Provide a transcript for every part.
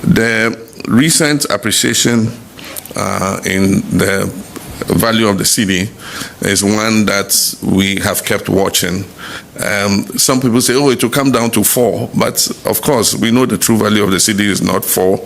The recent appreciation in the value of the cedi is one that we have kept watching. Some people say, oh, it will come down to 4, but of course we know the true value of the cedi is not 4,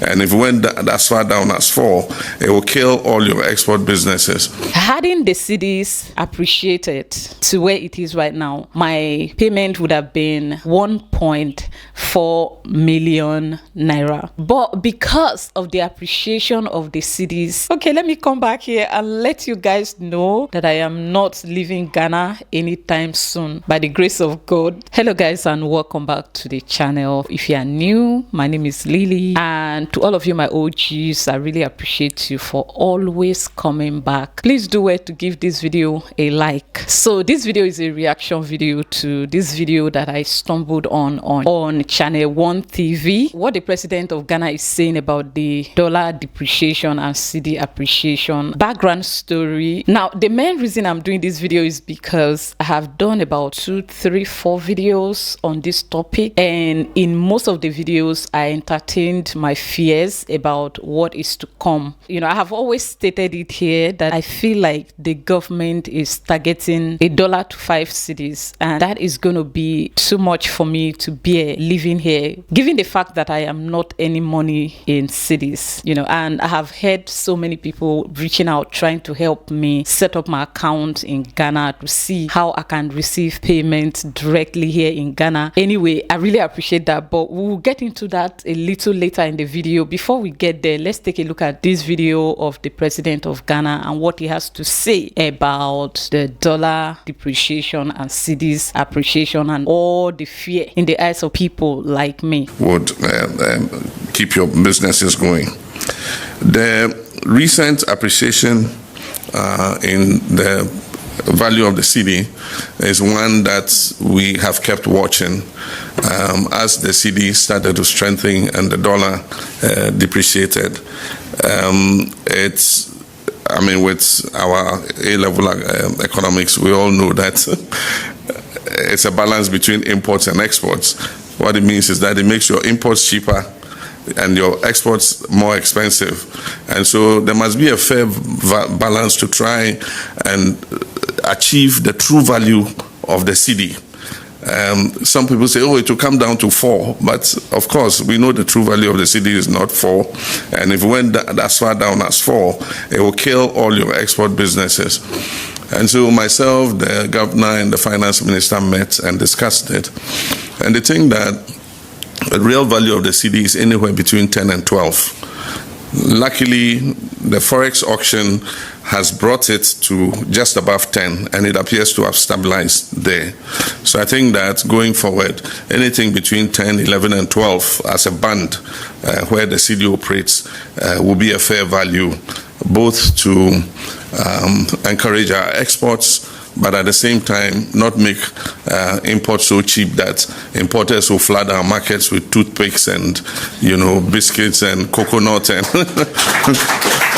and if it went as far down as 4, it will kill all your export businesses. Hadn't the cedis appreciated to where it is right now, my payment would have been 1.4 million naira. But because of the appreciation of the cedis, okay, let me come back here and let you guys know that I am not leaving Ghana anytime soon, by the grace of God. Hello guys, and welcome back to the channel. If you are new, my name is Lily, and to all of you my OGs, I really appreciate you for always coming back. Please do well to give this video a like. So this video is a reaction video to this video that I stumbled on channel 1 TV, what the president of Ghana is saying about the dollar depreciation and cedi appreciation. Background story. Now the main reason I'm doing this video is because I have done about 2, 3, 4 videos on this topic, and in most of the videos I entertained my fears about what is to come. You know, I have always stated it here that I feel like the government is targeting $1 to 5 cedis, and that is going to be too much for me to bear living here, given the fact that I am not earning money in cedis, you know. And I have heard so many people reaching out trying to help me set up my account in Ghana to see how I can receive payments directly here in Ghana. Anyway, I really appreciate that, but we'll get into that a little later in the video. Before we get there, let's take a look at this video of the president of Ghana and what he has to say about the dollar depreciation and cedis appreciation and all the fear in the eyes of people like me. Would keep your businesses going. The recent appreciation in the value of the cedi is one that we have kept watching as the cedi started to strengthen and the dollar depreciated. I mean, with our A-level economics, we all know that it's a balance between imports and exports. What it means is that it makes your imports cheaper and your exports more expensive, and so there must be a fair balance to try and achieve the true value of the cedi. Some people say, oh, it will come down to 4, but of course we know the true value of the cedi is not 4, and if it went as far down as 4, it will kill all your export businesses. And so myself, the governor, and the finance minister met and discussed it, and they think that the real value of the cedi is anywhere between 10 and 12. Luckily, the forex auction has brought it to just above 10, and it appears to have stabilized there. So I think that going forward, anything between 10, 11, and 12 as a band where the cedi operates will be a fair value, both to encourage our exports, but at the same time not make imports so cheap that importers will flood our markets with toothpicks and, you know, biscuits and coconut and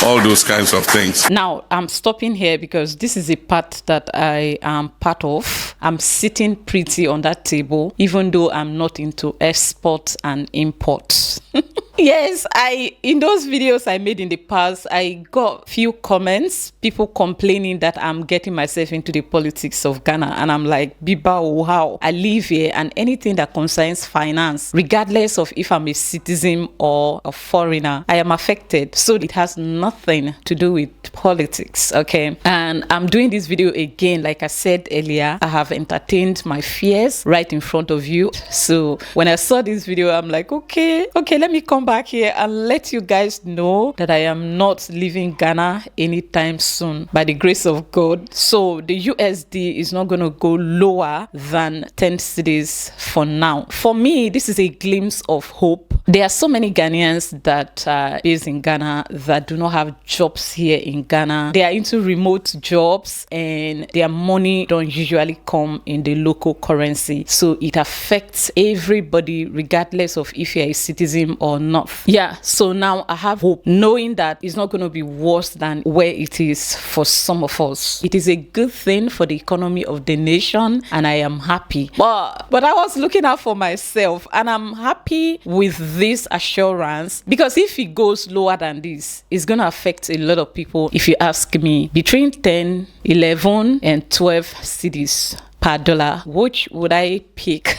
all those kinds of things. Now I'm stopping here because this is a part that I am part of. I'm sitting pretty on that table, even though I'm not into exports and imports. Yes, in those videos I made in the past, I got few comments, people complaining that I'm getting myself into the politics of Ghana, and I'm like, Biba, how I live here, and anything that concerns finance, regardless of if I'm a citizen or a foreigner, I am affected. So it has nothing to do with politics, okay? And I'm doing this video again, like I said earlier, I have entertained my fears right in front of you. So when I saw this video, I'm like, okay, let me come back here and let you guys know that I am not leaving Ghana anytime soon, by the grace of God. So the USD is not going to go lower than 10 cedis for now. For me, this is a glimpse of hope. There are so many Ghanaians that are based in Ghana that do not have jobs here in Ghana. They are into remote jobs, and their money don't usually come in the local currency. So it affects everybody regardless of if you're a citizen or not. enough. Yeah, so now I have hope, knowing that it's not going to be worse than where it is for some of us. It is a good thing for the economy of the nation, and I am happy. But I was looking out for myself, and I'm happy with this assurance, because if it goes lower than this, it's going to affect a lot of people. If you ask me, between 10, 11, and 12 cedis per dollar, which would I pick?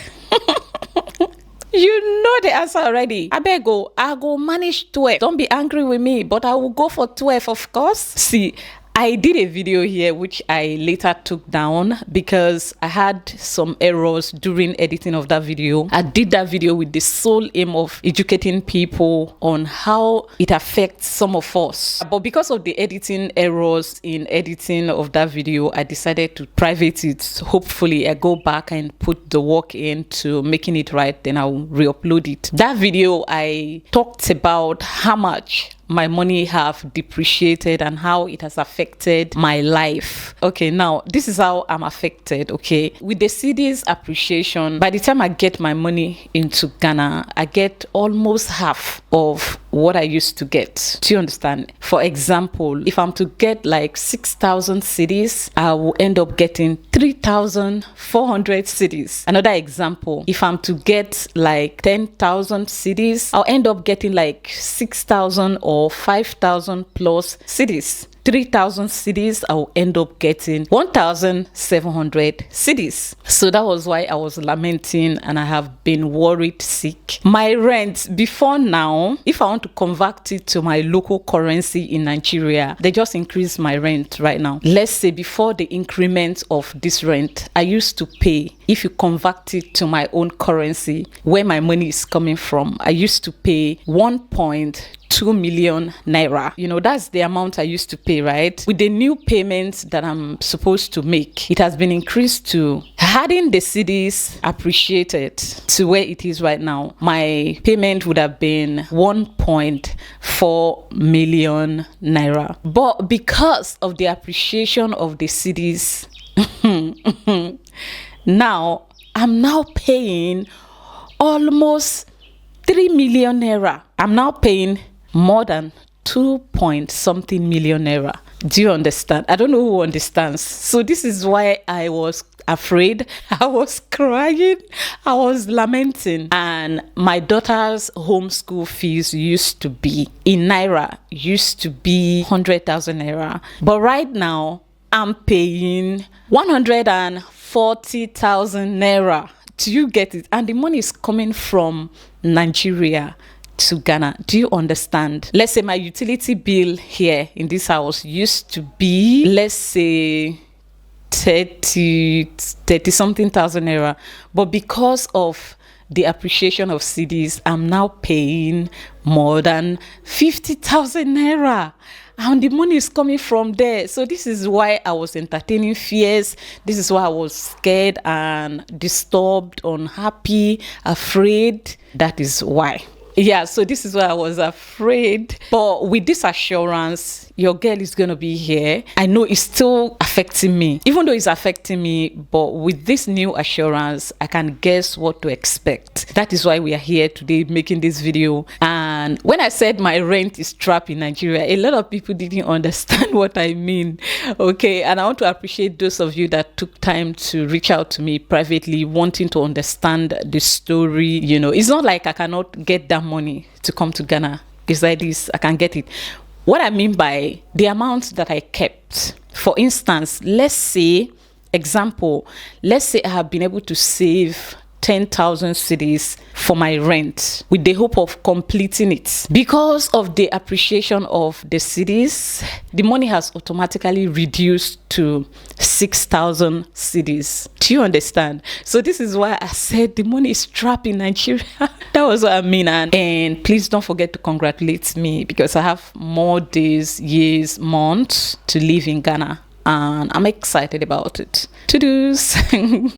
You know the answer already. I go manage 12. Don't be angry with me, but I will go for 12, of course. See, I did a video here which I later took down because I had some errors during editing of that video. I did that video with the sole aim of educating people on how it affects some of us. But because of the editing errors in editing of that video, I decided to private it. Hopefully I go back and put the work into making it right, then I'll re-upload it. That video, I talked about how much my money have depreciated and how it has affected my life. Okay, now this is how I'm affected. Okay, with the cedis appreciation, by the time I get my money into Ghana, I get almost half of what I used to get. Do you understand? For example, if I'm to get like 6,000 cedis, I will end up getting 3,400 cedis. Another example, if I'm to get like 10,000 cedis, I'll end up getting like 6,000 or 5,000 plus cedis. 3,000 cedis, I will end up getting 1,700 cedis. So that was why I was lamenting and I have been worried sick. My rent before now, if I want to convert it to my local currency in Nigeria, they just increased my rent right now. Let's say before the increment of this rent, I used to pay, if you convert it to my own currency, where my money is coming from, I used to pay 1.2 million naira. You know, that's the amount I used to pay, right? With the new payments that I'm supposed to make, it has been increased to, hadn't the cedis appreciated to where it is right now, my payment would have been 1.4 million naira. But because of the appreciation of the cedis, now I'm now paying almost 3 million naira. I'm now paying more than 2-point-something million naira. Do you understand? I don't know who understands. So this is why I was afraid. I was crying. I was lamenting. And my daughter's homeschool fees used to be, in naira, used to be 100,000 naira. But right now, I'm paying 140,000 naira. Do you get it? And the money is coming from Nigeria to Ghana. Do you understand? Let's say my utility bill here in this house used to be, let's say, 30 something thousand naira. But because of the appreciation of cedis, I'm now paying more than 50,000 naira. And the money is coming from there. So this is why I was entertaining fears. This is why I was scared and disturbed, unhappy, afraid. That is why. Yeah, so this is why I was afraid. But with this assurance, your girl is going to be here. I know it's still affecting me, even though it's affecting me. But with this new assurance, I can guess what to expect. That is why we are here today making this video. And when I said my rent is trapped in Nigeria, a lot of people didn't understand what I mean. Okay, and I want to appreciate those of you that took time to reach out to me privately, wanting to understand the story. You know, it's not like I cannot get that money to come to Ghana. It's like this, I can get it. What I mean by the amount that I kept, for instance, let's say I have been able to save 10,000 cedis for my rent with the hope of completing it. Because of the appreciation of the cedis, the money has automatically reduced to 6,000 cedis. Do you understand? So this is why I said the money is trapped in Nigeria. That was what I mean. And please don't forget to congratulate me, because I have more days, years, months to live in Ghana. And I'm excited about it. To-dos.